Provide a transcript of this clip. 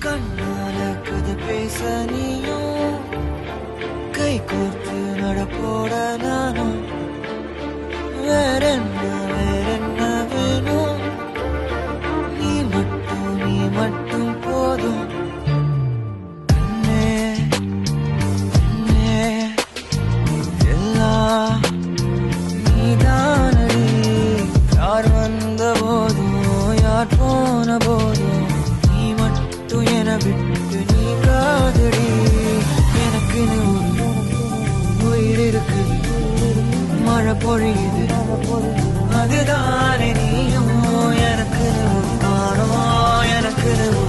கண்ணால கதை பேச நீயும் கை கோர்த்து நடப்போட நானும் வேறென்ன வேணும் நீ மட்டும் போதும் எல்லாம் நீதானடி யார் வந்த போதும் யார் போன போதும் நீ மட்டும் என விட்டு நீ காதடி எனக்குன்னு உயிர் இருக்கு மழை பொழியுது அதுதானே நீயும் எனக்குன்னு காணும் எனக்குன்னு